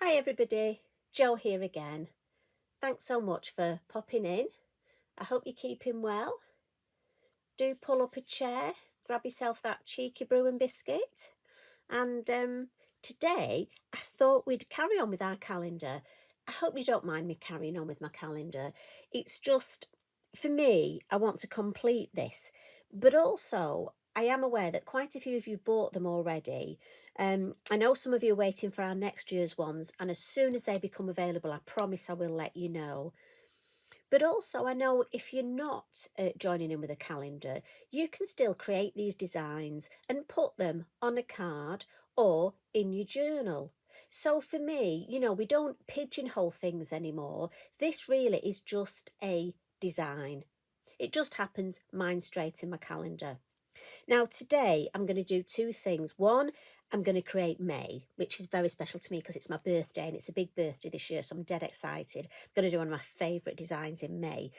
Hi everybody, Jo here again. Thanks so much for popping in. I hope you're keeping well. Do pull up a chair, grab yourself that cheeky brew and biscuit. And today I thought we'd carry on with our calendar. I hope you don't mind me carrying on with my calendar. It's just, for me, I want to complete this. But also, I am aware that quite a few of you bought them already. I know some of you are waiting for our next year's ones, and as soon as they become available, I promise I will let you know. But also, I know if you're not joining in with a calendar, you can still create these designs and put them on a card or in your journal. So for me, we don't pigeonhole things anymore. This really is just a design. It just happens mine straight in my calendar. Now, today I'm going to do two things. One, I'm going to create May, which is very special to me because it's my birthday and it's a big birthday this year, so I'm dead excited. I'm going to do one of my favourite designs in May.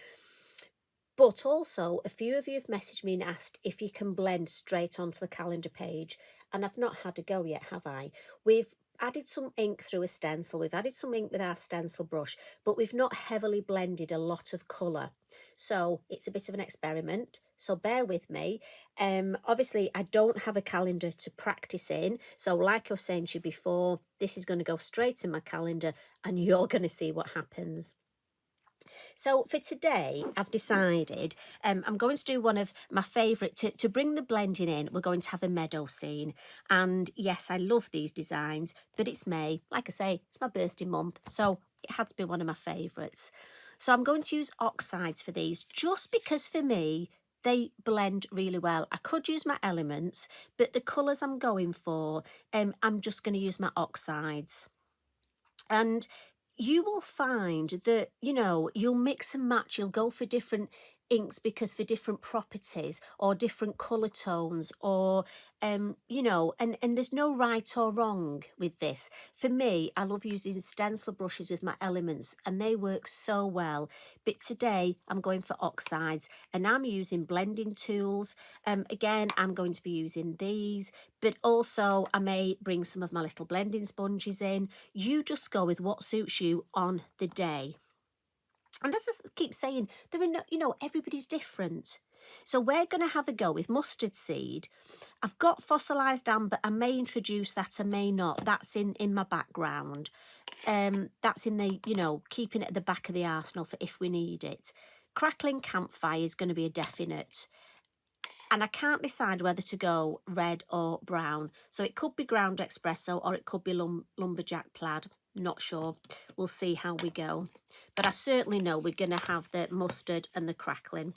But also, a few of you have messaged me and asked if you can blend straight onto the calendar page, and I've not had a go yet, have I? We've added some ink through a stencil, we've added some ink with our stencil brush, but we've not heavily blended a lot of colour. So it's a bit of an experiment, so bear with me. Obviously, I don't have a calendar to practice in, so like I was saying to you before, this is going to go straight in my calendar and you're going to see what happens. So for today, I've decided I'm going to do one of my favourite, to bring the blending in, we're going to have a meadow scene. And yes, I love these designs, but it's May. Like I say, it's my birthday month, so it had to be one of my favourites. So I'm going to use oxides for these, just because for me, they blend really well. I could use my elements, but the colours I'm going for, I'm just going to use my oxides. And you will find that, you'll mix and match, you'll go for different inks because for different properties or different colour tones or, and there's no right or wrong with this. For me, I love using stencil brushes with my elements and they work so well. But today I'm going for oxides and I'm using blending tools. Again, I'm going to be using these, but also I may bring some of my little blending sponges in. You just go with what suits you on the day. And as I keep saying, there are no, everybody's different. So we're going to have a go with mustard seed. I've got fossilised amber. I may introduce that, I may not. That's in my background. That's in the, keeping it at the back of the arsenal for if we need it. Crackling campfire is going to be a definite. And I can't decide whether to go red or brown. So it could be ground espresso or it could be lumberjack plaid. Not sure. We'll see how we go. But I certainly know we're going to have the mustard and the crackling.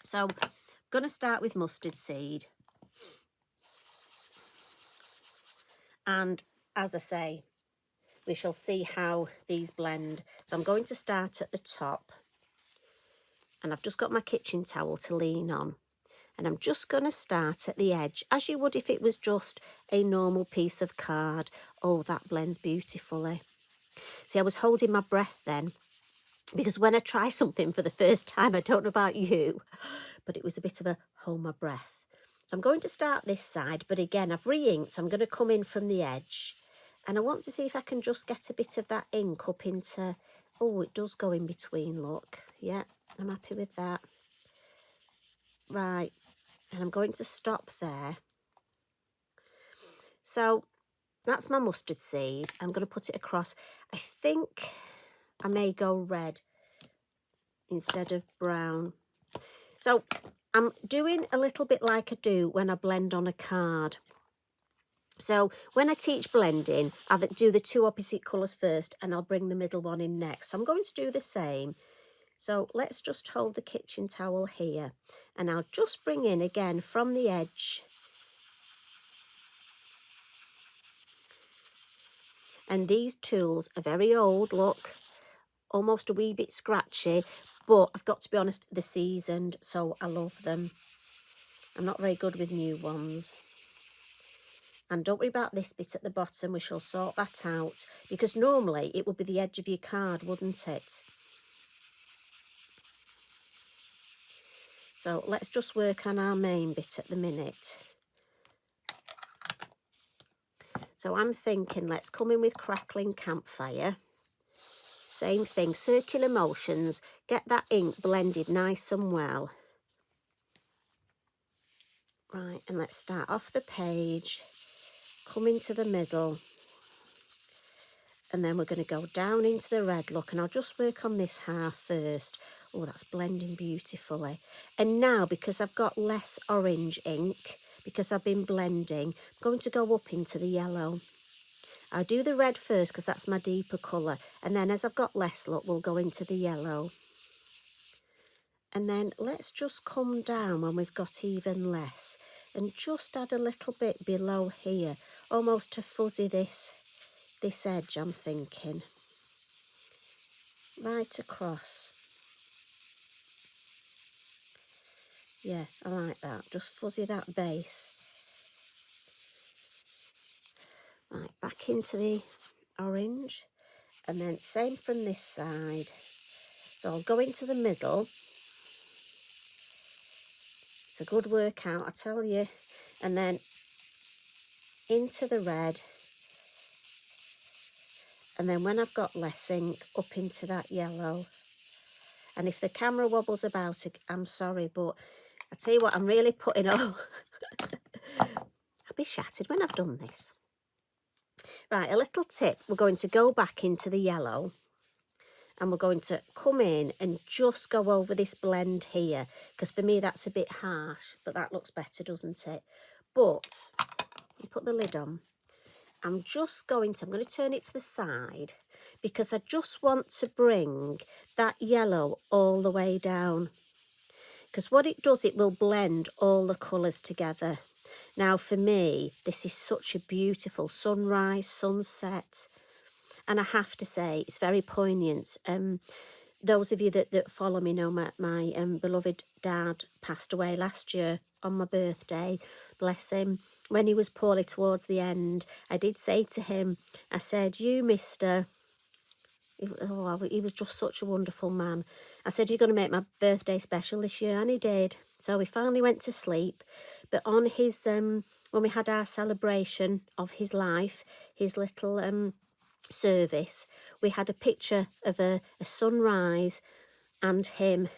So I'm going to start with mustard seed. And as I say, we shall see how these blend. So I'm going to start at the top. And I've just got my kitchen towel to lean on. And I'm just going to start at the edge, as you would if it was just a normal piece of card. Oh, that blends beautifully. See, I was holding my breath then, because when I try something for the first time, I don't know about you, but it was a bit of a hold my breath. So I'm going to start this side, but again, I've re-inked, so I'm going to come in from the edge. And I want to see if I can just get a bit of that ink up into, oh, it does go in between, look. Yeah, I'm happy with that. Right, and I'm going to stop there. So that's my mustard seed. I'm going to put it across. I think I may go red instead of brown. So I'm doing a little bit like I do when I blend on a card. So when I teach blending, I do the two opposite colours first and I'll bring the middle one in next. So I'm going to do the same. So let's just hold the kitchen towel here and I'll just bring in again from the edge. And these tools are very old, look, almost a wee bit scratchy, but I've got to be honest, they're seasoned, so I love them. I'm not very good with new ones. And don't worry about this bit at the bottom, we shall sort that out, because normally it would be the edge of your card, wouldn't it? So let's just work on our main bit at the minute. So I'm thinking, let's come in with Crackling Campfire. Same thing, circular motions, get that ink blended nice and well. Right, and let's start off the page, come into the middle, and then we're going to go down into the red, look, and I'll just work on this half first. Oh, that's blending beautifully. And now, because I've got less orange ink, because I've been blending, I'm going to go up into the yellow. I'll do the red first because that's my deeper colour, and then as I've got less, look, we'll go into the yellow. And then let's just come down when we've got even less and just add a little bit below here, almost to fuzzy this edge, I'm thinking. Right across. Yeah, I like that. Just fuzzy that base. Right, back into the orange. And then same from this side. So I'll go into the middle. It's a good workout, I tell you. And then into the red. And then when I've got less ink, up into that yellow. And if the camera wobbles about, I'm sorry, but I tell you what, I'm really putting all... I'll be shattered when I've done this. Right, a little tip. We're going to go back into the yellow. And we're going to come in and just go over this blend here, because for me that's a bit harsh, but that looks better, doesn't it? But you put the lid on. I'm going to turn it to the side, because I just want to bring that yellow all the way down. Because what it does, it will blend all the colours together. Now for me, this is such a beautiful sunrise, sunset. And I have to say, it's very poignant. Those of you that follow me know my beloved dad passed away last year on my birthday. Bless him. When he was poorly towards the end, I did say to him, I said, you, mister... Oh, he was just such a wonderful man. I said, you're going to make my birthday special this year, and he did. So we finally went to sleep. But on his, when we had our celebration of his life, his little service, we had a picture of a sunrise and him,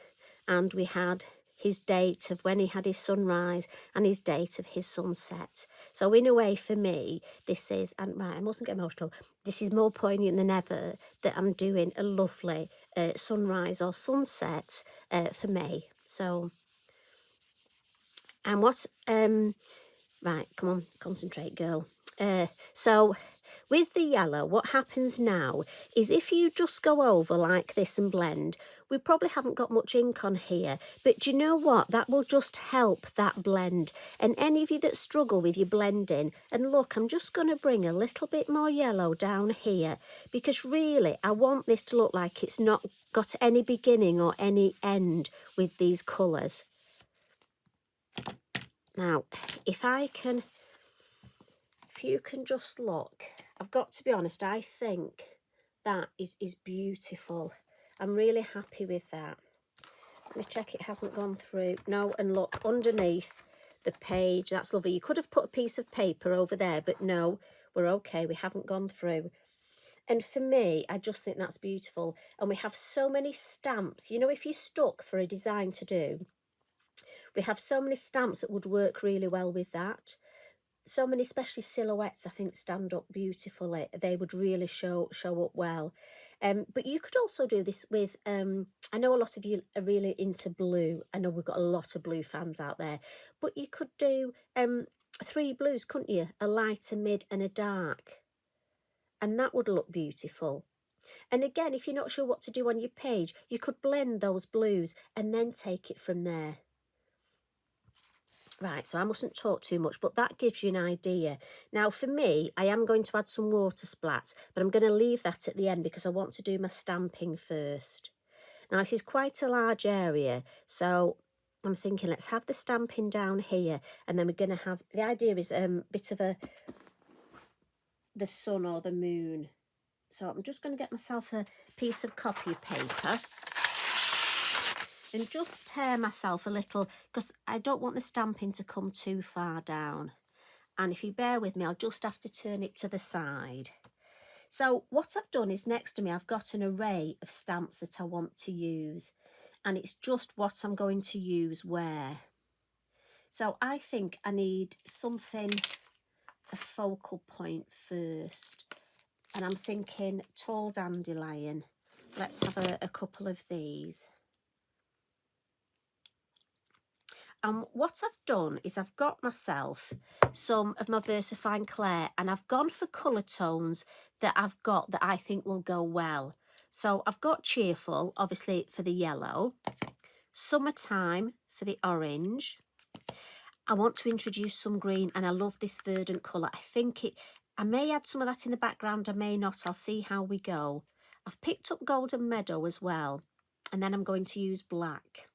and we had his date of when he had his sunrise and his date of his sunset. So in a way, for me, this is, and right, I mustn't get emotional, this is more poignant than ever that I'm doing a lovely sunrise or sunset for May. So, and what, right, come on, concentrate, girl. So with the yellow, what happens now is if you just go over like this and blend, we probably haven't got much ink on here, but do you know what? That will just help that blend. And any of you that struggle with your blending, and look, I'm just going to bring a little bit more yellow down here, because really I want this to look like it's not got any beginning or any end with these colours. Now, if you can just look, I've got to be honest, I think that is beautiful. I'm really happy with that. Let me check it hasn't gone through. No, and look, underneath the page, that's lovely. You could have put a piece of paper over there, but no, we're okay, we haven't gone through. And for me, I just think that's beautiful. And we have so many stamps. You know, if you're stuck for a design to do, we have so many stamps that would work really well with that. So many, especially silhouettes, I think stand up beautifully. They would really show up well. But you could also do this with, I know a lot of you are really into blue. I know we've got a lot of blue fans out there. But you could do 3 blues, couldn't you? A light, a mid and a dark. And that would look beautiful. And again, if you're not sure what to do on your page, you could blend those blues and then take it from there. Right, so I mustn't talk too much, but that gives you an idea. Now, for me, I am going to add some water splats, but I'm going to leave that at the end because I want to do my stamping first. Now, this is quite a large area, so I'm thinking let's have the stamping down here, and then we're going to have, the idea is a bit of the sun or the moon. So I'm just going to get myself a piece of copy paper and just tear myself a little, because I don't want the stamping to come too far down. And if you bear with me, I'll just have to turn it to the side. So what I've done is next to me, I've got an array of stamps that I want to use. And it's just what I'm going to use where. So I think I need something, a focal point first. And I'm thinking tall dandelion. Let's have a couple of these. And what I've done is I've got myself some of my Versafine Clair, and I've gone for colour tones that I've got that I think will go well. So I've got Cheerful, obviously, for the yellow, Summertime for the orange. I want to introduce some green, and I love this verdant colour. I may add some of that in the background, I may not. I'll see how we go. I've picked up Golden Meadow as well, and then I'm going to use black,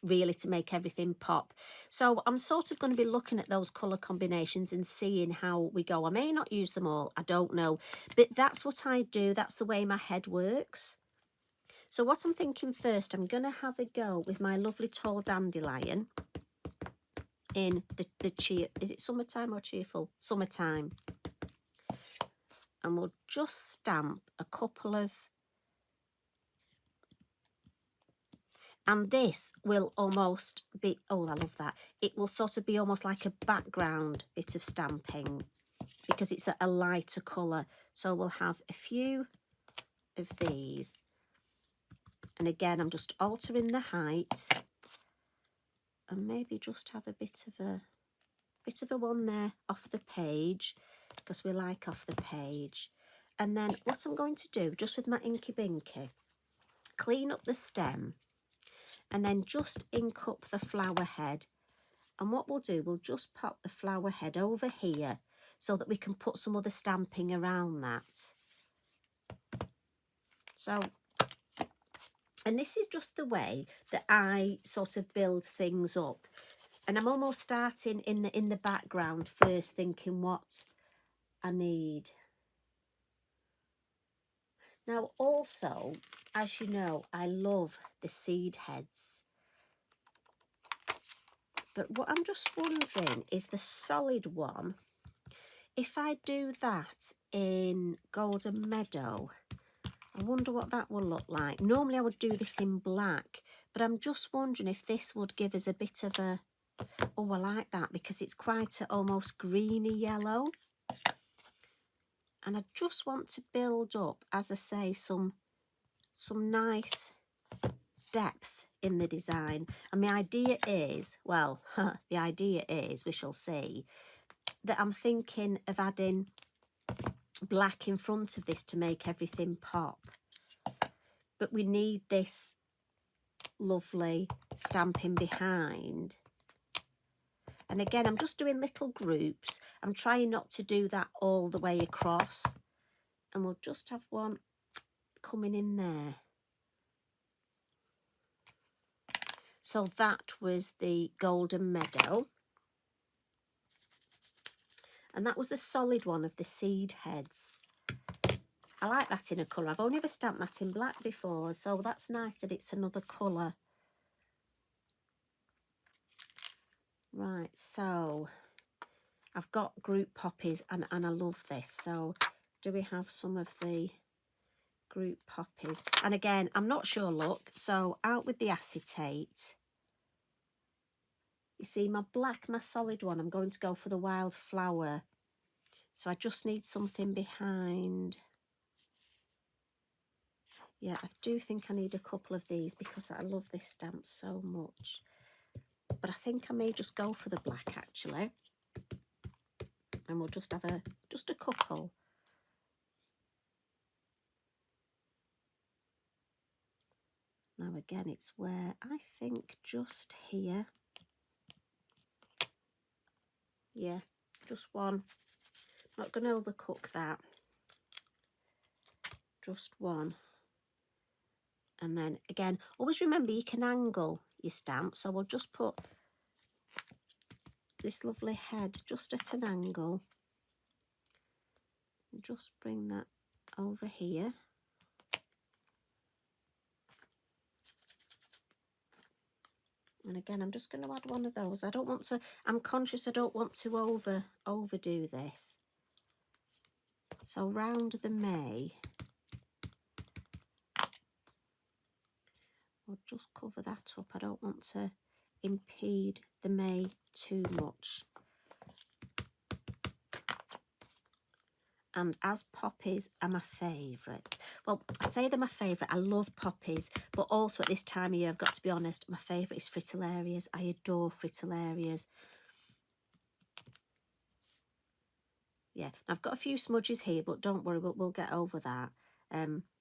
really, to make everything pop. So I'm sort of going to be looking at those colour combinations and seeing how we go. I may not use them all, I don't know, but that's what I do. That's the way my head works. So what I'm thinking first, I'm going to have a go with my lovely tall dandelion in the cheer. Is it Summertime or Cheerful? Summertime. And we'll just stamp a couple of, and this will almost be, oh, I love that. It will sort of be almost like a background bit of stamping because it's a lighter colour. So we'll have a few of these. And again, I'm just altering the height and maybe just have a bit of a one there off the page because we like off the page. And then what I'm going to do, just with my Inky Binky, clean up the stem and then just ink up the flower head. And what we'll do, we'll just pop the flower head over here so that we can put some other stamping around that. So, and this is just the way that I sort of build things up. And I'm almost starting in the background first, thinking what I need. Now, also, as you know, I love the seed heads. But what I'm just wondering is the solid one, if I do that in Golden Meadow, I wonder what that will look like. Normally I would do this in black, but I'm just wondering if this would give us a bit of a, oh, I like that because it's quite a almost greeny yellow. And I just want to build up, as I say, some nice depth in the design. And my idea is, well, the idea is, we shall see, that I'm thinking of adding black in front of this to make everything pop. But we need this lovely stamping behind. And again, I'm just doing little groups. I'm trying not to do that all the way across. And we'll just have one coming in there. So that was the Golden Meadow. And that was the solid one of the seed heads. I like that in a colour. I've only ever stamped that in black before, so that's nice that it's another colour. Right, so I've got group poppies and I love this. So do we have some of the group poppies? And again, I'm not sure, look, so out with the acetate. You see, my black, my solid one, I'm going to go for the wild flower. So I just need something behind. Yeah, I do think I need a couple of these because I love this stamp so much. But I think I may just go for the black, actually. And we'll just have just a couple. Now again, it's where I think just here. Yeah, just one. Not going to overcook that. Just one. And then again, always remember you can angle your stamp. So we'll just put this lovely head just at an angle. And just bring that over here. And again, I'm just going to add one of those. I don't want to, I'm conscious I don't want to overdo this. So round the May, I'll just cover that up. I don't want to impede the May too much. And as poppies are my favourite. Well, I say they're my favourite. I love poppies. But also at this time of year, I've got to be honest, my favourite is fritillarias. I adore fritillarias. Yeah, I've got a few smudges here, but don't worry, we'll get over that.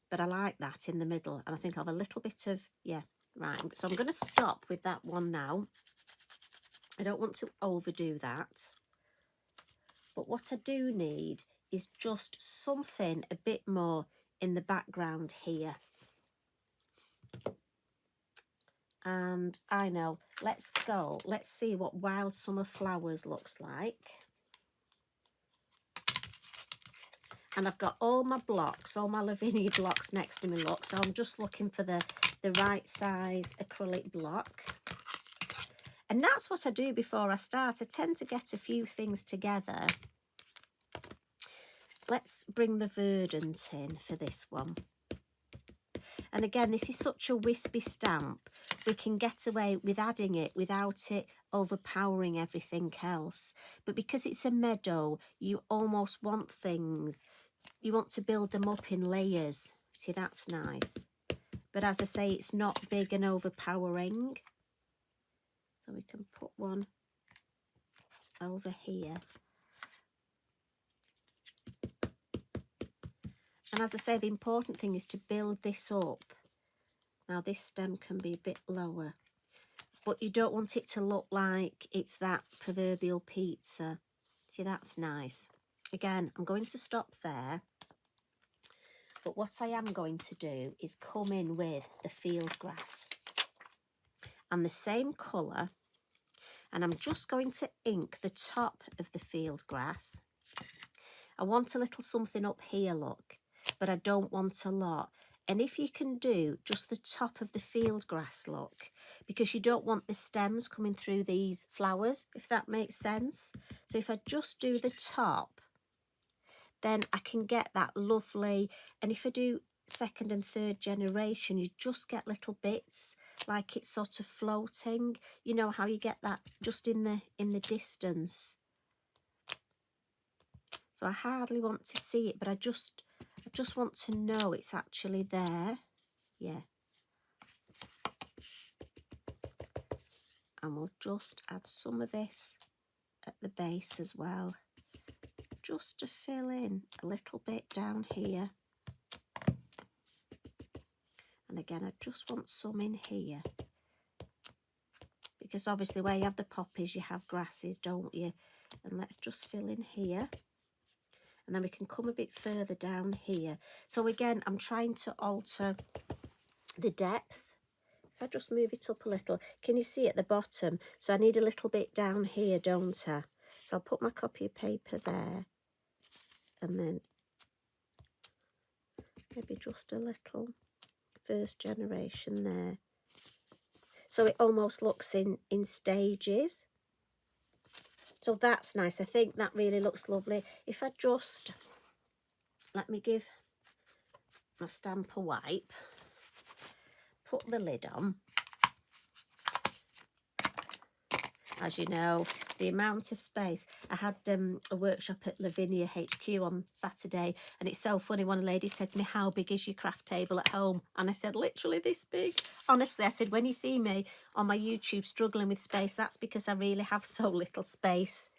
But I like that in the middle. And I think I'll have a little bit of, yeah, right. So I'm going to stop with that one now. I don't want to overdo that. But what I do need is just something a bit more in the background here. And I know, let's go. Let's see what Wild Summer Flowers looks like. And I've got all my blocks, all my Lavinia blocks next to me, look. So I'm just looking for the right size acrylic block. And that's what I do before I start. I tend to get a few things together. Let's bring the Verdant in for this one. And again, this is such a wispy stamp. We can get away with adding it without it overpowering everything else. But because it's a meadow, you almost want things. You want to build them up in layers. See, that's nice. But as I say, it's not big and overpowering. So we can put one over here. And as I say, the important thing is to build this up. Now this stem can be a bit lower, but you don't want it to look like it's that proverbial pizza. See, that's nice. Again, I'm going to stop there. But what I am going to do is come in with the field grass. And the same colour. And I'm just going to ink the top of the field grass. I want a little something up here, look. But I don't want a lot. And if you can do just the top of the field grass, look, because you don't want the stems coming through these flowers, if that makes sense. So if I just do the top, then I can get that lovely, and if I do second and third generation, you just get little bits like it's sort of floating. You know how you get that just in the distance. So I hardly want to see it, but I just want to know it's actually there. Yeah. And we'll just add some of this at the base as well, just to fill in a little bit down here. And again, I just want some in here, because obviously where you have the poppies, you have grasses, don't you? And let's just fill in here. And then we can come a bit further down here. So again, I'm trying to alter the depth. If I just move it up a little, can you see at the bottom? So I need a little bit down here, don't I? So I'll put my copy of paper there. And then maybe just a little first generation there. So it almost looks in stages. So that's nice. I think that really looks lovely. If I just, let me give my stamp a wipe, put the lid on. As you know, the amount of space. I had a workshop at Lavinia HQ on Saturday, and it's so funny. One lady said to me, how big is your craft table at home? And I said, literally this big. Honestly, I said, when you see me on my YouTube struggling with space, that's because I really have so little space.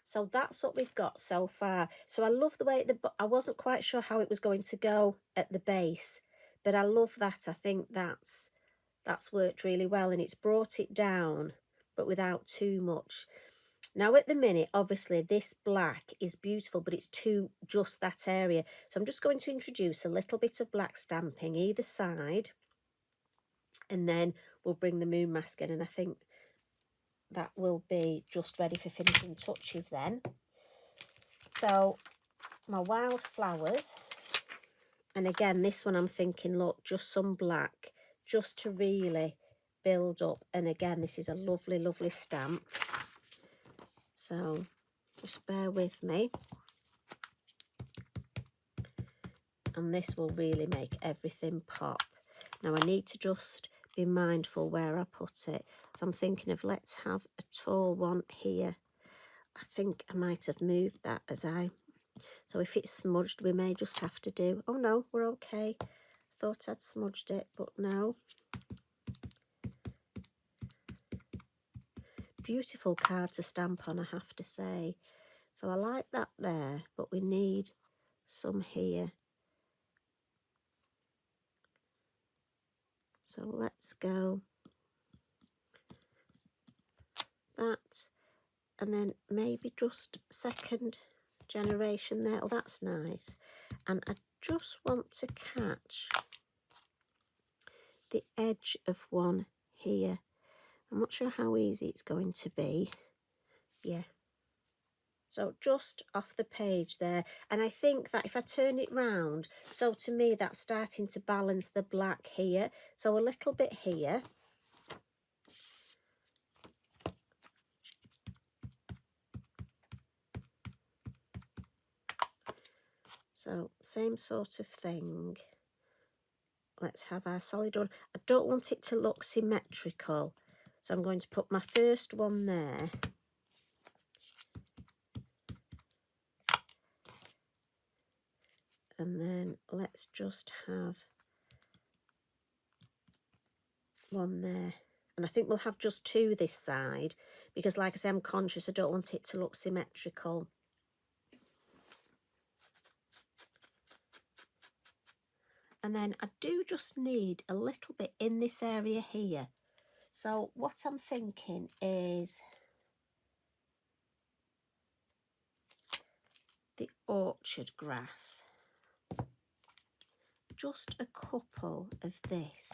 So that's what we've got so far. So I love the way, I wasn't quite sure how it was going to go at the base, but I love that. I think that's worked really well, and it's brought it down, but without too much. Now at the minute, obviously this black is beautiful, but it's just that area. So I'm just going to introduce a little bit of black stamping either side, and then we'll bring the moon mask in, and I think that will be just ready for finishing touches then. So my wildflowers, and again this one I'm thinking, look, just some black, just to really build up. And again, this is a lovely, lovely stamp. So just bear with me. And this will really make everything pop. Now I need to just be mindful where I put it. So I'm thinking of, let's have a tall one here. I think I might have moved that as I... So if it's smudged, we may just have to do... Oh no, we're okay. Thought I'd smudged it, but no. Beautiful card to stamp on, I have to say. So I like that there, but we need some here. So let's go that, and then maybe just second generation there. Oh, that's nice. And I just want to catch the edge of one here. I'm not sure how easy it's going to be. Yeah. So just off the page there. And I think that if I turn it round, so to me that's starting to balance the black here. So a little bit here. So same sort of thing. Let's have our solid one. I don't want it to look symmetrical. So I'm going to put my first one there. And then let's just have one there. And I think we'll have just two this side, because like I say, I'm conscious I don't want it to look symmetrical. And then I do just need a little bit in this area here. So what I'm thinking is the orchard grass. Just a couple of this.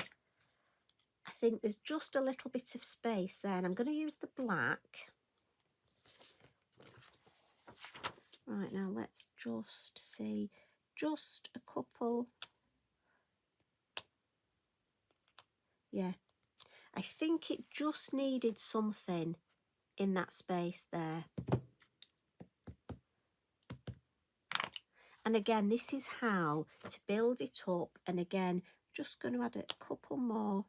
I think there's just a little bit of space there, and I'm going to use the black. Right, now let's just see, just a couple. Yeah, I think it just needed something in that space there. And again, this is how to build it up. And again, just going to add a couple more.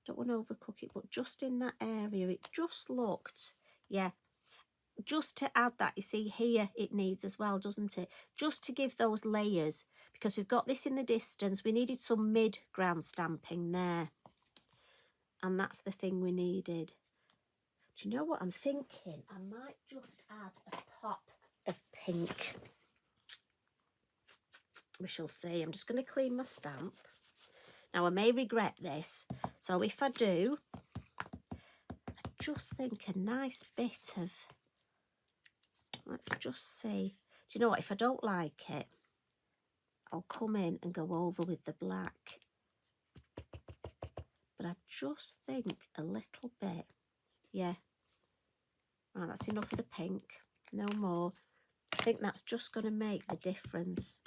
Don't want to overcook it, but just in that area, it just looked, yeah, just to add that. You see here, it needs as well, doesn't it? Just to give those layers, because we've got this in the distance. We needed some mid-ground stamping there. And that's the thing we needed. Do you know what I'm thinking? I might just add a pop of pink. We shall see. I'm just going to clean my stamp. Now, I may regret this. So if I do, I just think a nice bit of... Let's just see. Do you know what? If I don't like it, I'll come in and go over with the black. But I just think a little bit. Yeah. Right, that's enough of the pink. No more. I think that's just going to make the difference.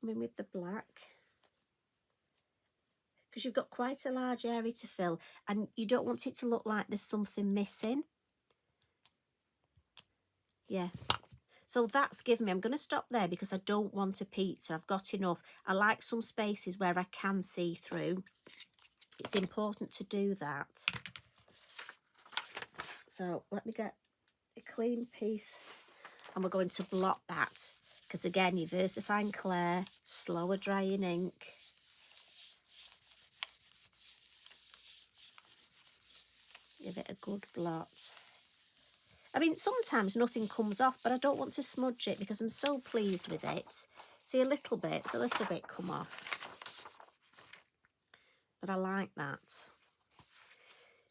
Come in with the black. Because you've got quite a large area to fill, and you don't want it to look like there's something missing. Yeah. So that's given me, I'm going to stop there because I don't want a pizza. I've got enough. I like some spaces where I can see through. It's important to do that. So let me get a clean piece, and we're going to blot that. Because again, your Versafine Clair, slower drying ink. Give it a good blot. I mean, sometimes nothing comes off, but I don't want to smudge it because I'm so pleased with it. See, a little bit come off. But I like that.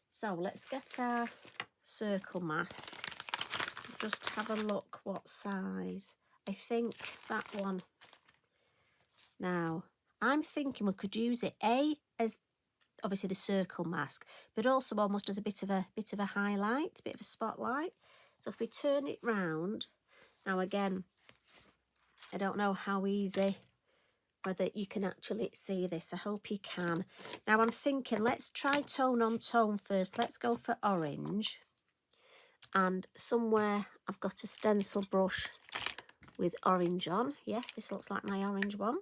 So let's get our circle mask. Just have a look what size. I think that one. Now, I'm thinking we could use it as obviously the circle mask, but also almost as a bit of a highlight, a bit of a spotlight. So if we turn it round, now again, I don't know how easy whether you can actually see this. I hope you can. Now I'm thinking, let's try tone on tone first. Let's go for orange. And somewhere I've got a stencil brush with orange on. Yes, this looks like my orange one.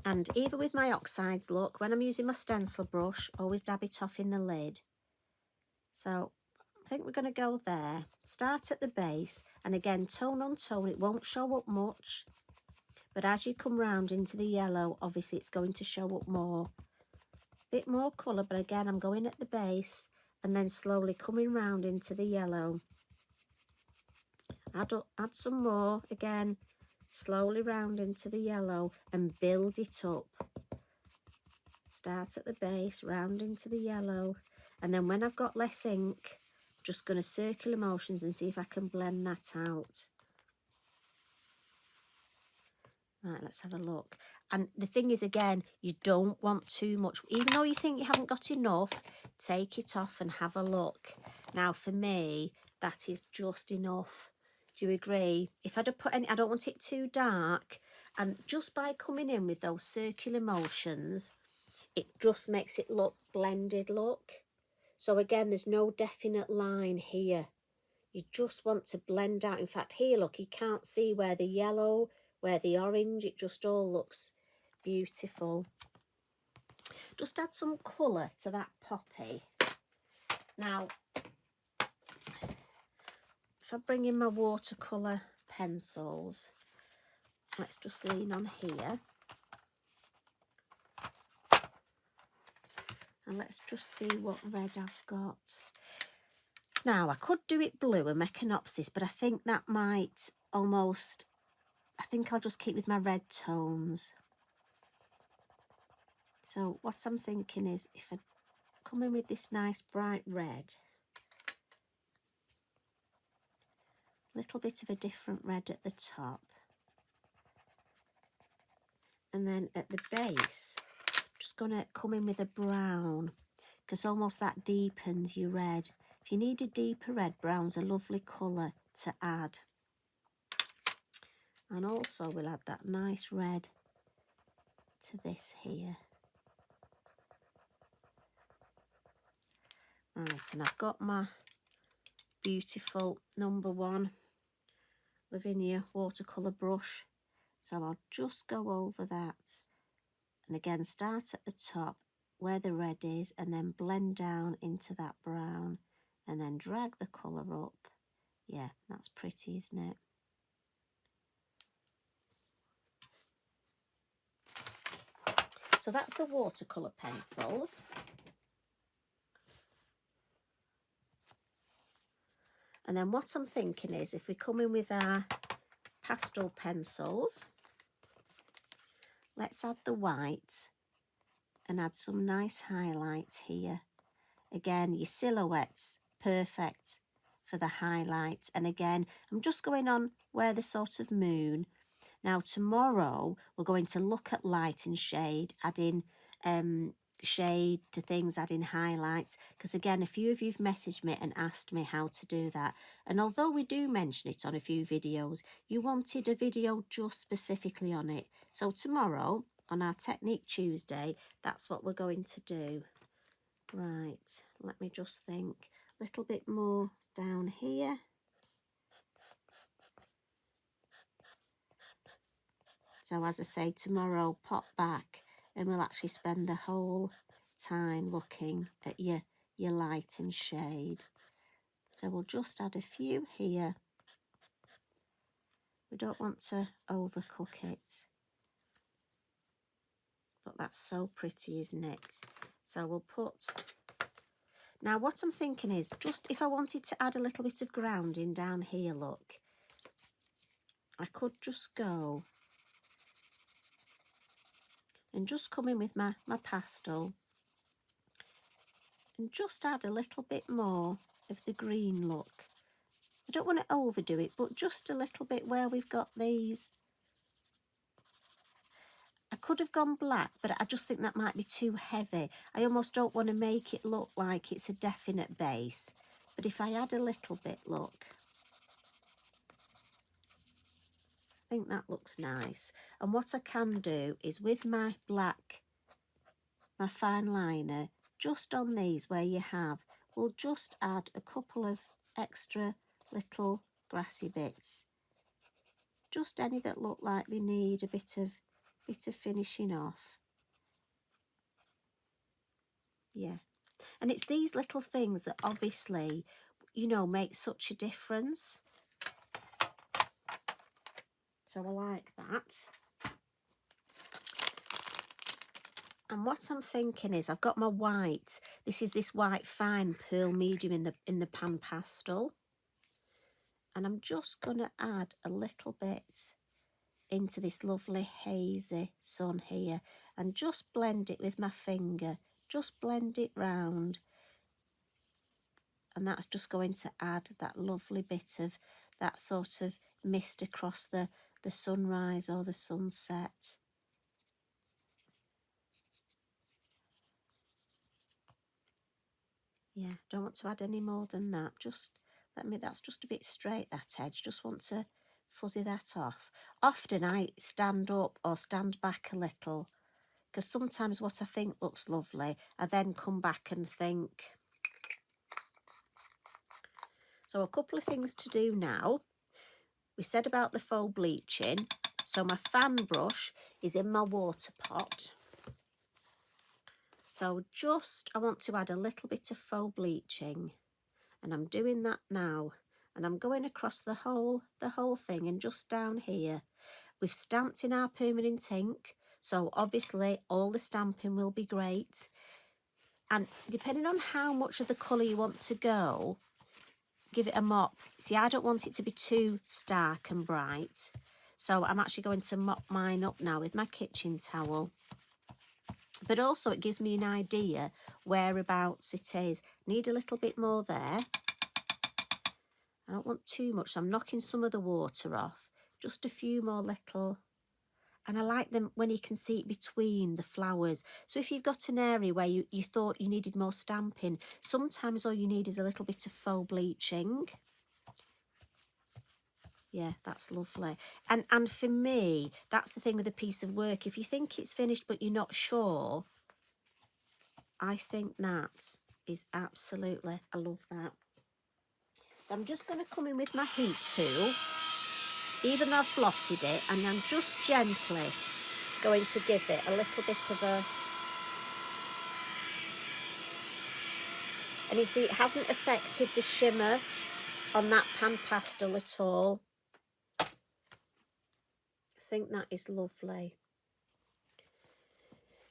And even with my oxides, look, when I'm using my stencil brush, always dab it off in the lid. So I think we're going to go there. Start at the base, and again, tone on tone. It won't show up much, but as you come round into the yellow, obviously it's going to show up more. Bit more colour, but again, I'm going at the base and then slowly coming round into the yellow. Add some more, again, slowly round into the yellow and build it up. Start at the base, round into the yellow, and then when I've got less ink, just going to circular motions and see if I can blend that out. Right, let's have a look. And the thing is, again, you don't want too much. Even though you think you haven't got enough, take it off and have a look. Now, for me, that is just enough. Do you agree? If I'd have put any, I don't want it too dark. And just by coming in with those circular motions, it just makes it look blended, look. So again, there's no definite line here. You just want to blend out. In fact, here, look, you can't see where the yellow, where the orange, it just all looks beautiful. Just add some colour to that poppy. Now, if I bring in my watercolour pencils, let's just lean on here. And let's just see what red I've got. Now, I could do it blue and Echinopsis, but I think that might almost, I think I'll just keep with my red tones. So what I'm thinking is, if I come in with this nice bright red, a little bit of a different red at the top, and then at the base, just going to come in with a brown, because almost that deepens your red. If you need a deeper red, brown's a lovely colour to add. And also we'll add that nice red to this here. Right, and I've got my beautiful #1 Lavinia watercolour brush. So I'll just go over that. And again, start at the top where the red is and then blend down into that brown and then drag the colour up. Yeah, that's pretty, isn't it? So that's the watercolour pencils. And then what I'm thinking is, if we come in with our pastel pencils, let's add the white and add some nice highlights here. Again, your silhouettes, perfect for the highlights. And again, I'm just going on where the sort of moon. Now, tomorrow, we're going to look at light and shade, adding shade to things, adding highlights, because again, a few of you've messaged me and asked me how to do that, and although we do mention it on a few videos, you wanted a video just specifically on it. So tomorrow on our Technique Tuesday, that's what we're going to do. Right, let me just think, a little bit more down here. So as I say, tomorrow pop back and we'll actually spend the whole time looking at your light and shade. So we'll just add a few here. We don't want to overcook it. But that's so pretty, isn't it? So we'll put... Now what I'm thinking is, just if I wanted to add a little bit of grounding down here, look, I could just go and just come in with my pastel and just add a little bit more of the green look. I don't want to overdo it, but just a little bit where we've got these. I could have gone black, but I just think that might be too heavy. I almost don't want to make it look like it's a definite base. But if I add a little bit, look. think that looks nice. And what I can do is with my black, my fine liner, just on these where you have, we'll just add a couple of extra little grassy bits. Just any that look like they need a bit of finishing off. Yeah. And it's these little things that obviously, you know, make such a difference. So I like that. And what I'm thinking is I've got my white. This is this white fine pearl medium in the PanPastel. And I'm just going to add a little bit into this lovely hazy sun here and just blend it with my finger. Just blend it round. And that's just going to add that lovely bit of that sort of mist across the sunrise or the sunset. Yeah, don't want to add any more than that. Just that's just a bit straight, that edge. Just want to fuzzy that off. Often I stand up or stand back a little because sometimes what I think looks lovely, I then come back and think. So a couple of things to do now. We said about the faux bleaching. So my fan brush is in my water pot. So I want to add a little bit of faux bleaching, and I'm doing that now. And I'm going across the whole thing and just down here. We've stamped in our permanent ink, so obviously all the stamping will be great. And depending on how much of the colour you want to go, give it a mop. See, I don't want it to be too stark and bright, so I'm actually going to mop mine up now with my kitchen towel. But also it gives me an idea whereabouts it is. Need a little bit more there. I don't want too much, so I'm knocking some of the water off. Just a few more little. And I like them when you can see it between the flowers. So if you've got an area where you thought you needed more stamping, sometimes all you need is a little bit of faux bleaching. Yeah, that's lovely. And for me, that's the thing with a piece of work. If you think it's finished but you're not sure, I think that is absolutely, I love that. So I'm just going to come in with my heat tool, even though I've blotted it, and I'm just gently going to give it a little bit of a... And you see, it hasn't affected the shimmer on that PanPastel at all. I think that is lovely.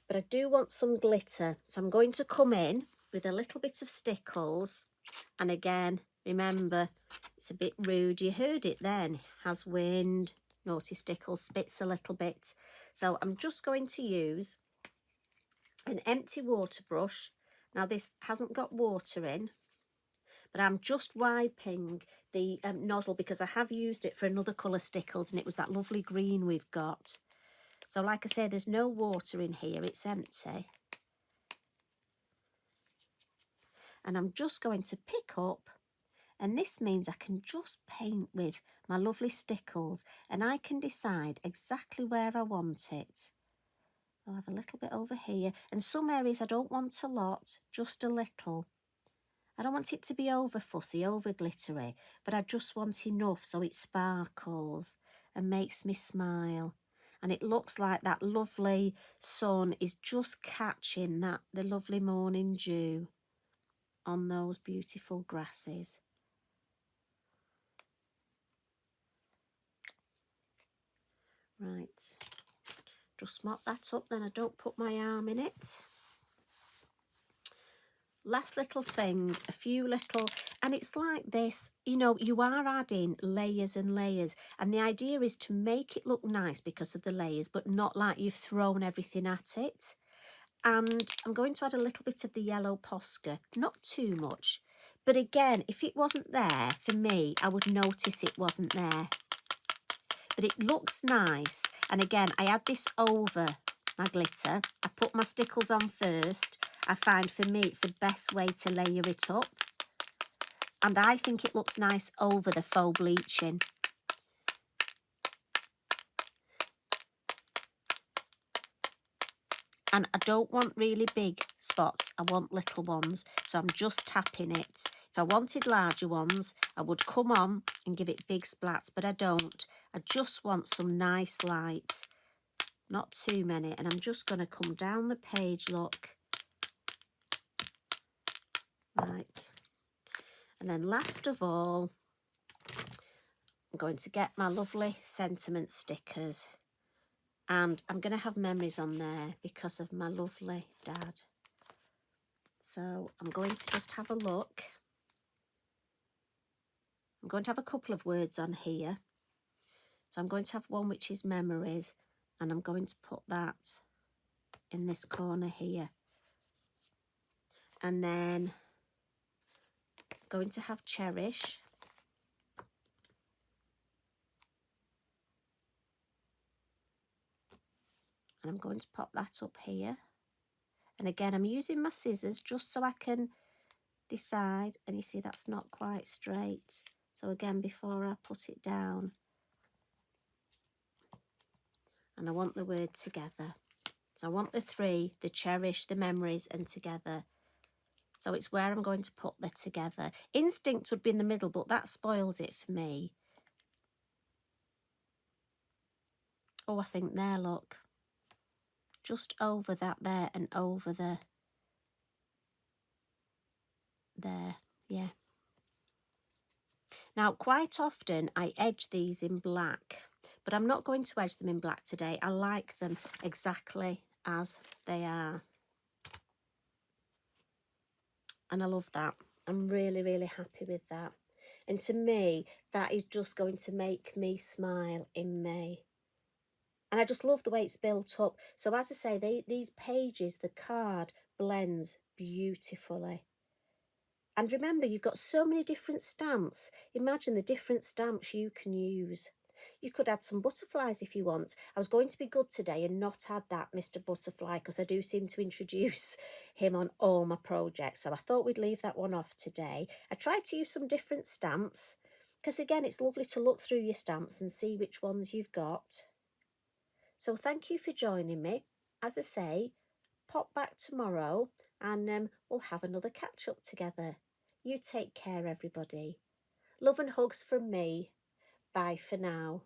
But I do want some glitter, so I'm going to come in with a little bit of Stickles. And again, remember, it's a bit rude. You heard it then. Has wind. Naughty Stickles spits a little bit. So I'm just going to use an empty water brush. Now this hasn't got water in, but I'm just wiping the nozzle because I have used it for another colour Stickles and it was that lovely green we've got. So like I say, there's no water in here, it's empty. And I'm just going to pick up, and this means I can just paint with my lovely Stickles and I can decide exactly where I want it. I'll have a little bit over here, and some areas I don't want a lot, just a little. I don't want it to be over fussy, over glittery, but I just want enough so it sparkles and makes me smile. And it looks like that lovely sun is just catching the lovely morning dew on those beautiful grasses. Right, just mop that up, then I don't put my arm in it. Last little thing, a few little, and it's like this, you know, you are adding layers and layers, and the idea is to make it look nice because of the layers, but not like you've thrown everything at it. And I'm going to add a little bit of the yellow Posca, not too much, but again, if it wasn't there, for me, I would notice it wasn't there. But it looks nice, and again, I add this over my glitter. I put my Stickles on first. I find for me it's the best way to layer it up. And I think it looks nice over the faux bleaching. And I don't want really big spots, I want little ones, so I'm just tapping it. If I wanted larger ones, I would come on and give it big splats, but I don't. I just want some nice light, not too many, and I'm just going to come down the page, look. Right. And then last of all, I'm going to get my lovely sentiment stickers. And I'm going to have memories on there because of my lovely dad. So I'm going to just have a look. I'm going to have a couple of words on here. So I'm going to have one which is memories, and I'm going to put that in this corner here. And then I'm going to have cherish. And I'm going to pop that up here. And again, I'm using my scissors just so I can decide. And you see that's not quite straight. So again, before I put it down, and I want the word together. So I want the three, the cherish, the memories, and together. So it's where I'm going to put the together. Instinct would be in the middle, but that spoils it for me. Oh, I think there, look. Just over that there and over the... there, yeah. Now, quite often I edge these in black, but I'm not going to edge them in black today. I like them exactly as they are. And I love that. I'm really, really happy with that. And to me, that is just going to make me smile in May. And I just love the way it's built up. So as I say, these pages, the card blends beautifully. And remember, you've got so many different stamps. Imagine the different stamps you can use. You could add some butterflies if you want. I was going to be good today and not add that Mr. Butterfly because I do seem to introduce him on all my projects. So I thought we'd leave that one off today. I tried to use some different stamps because, again, it's lovely to look through your stamps and see which ones you've got. So thank you for joining me. As I say, pop back tomorrow and we'll have another catch up together. You take care, everybody. Love and hugs from me. Bye for now.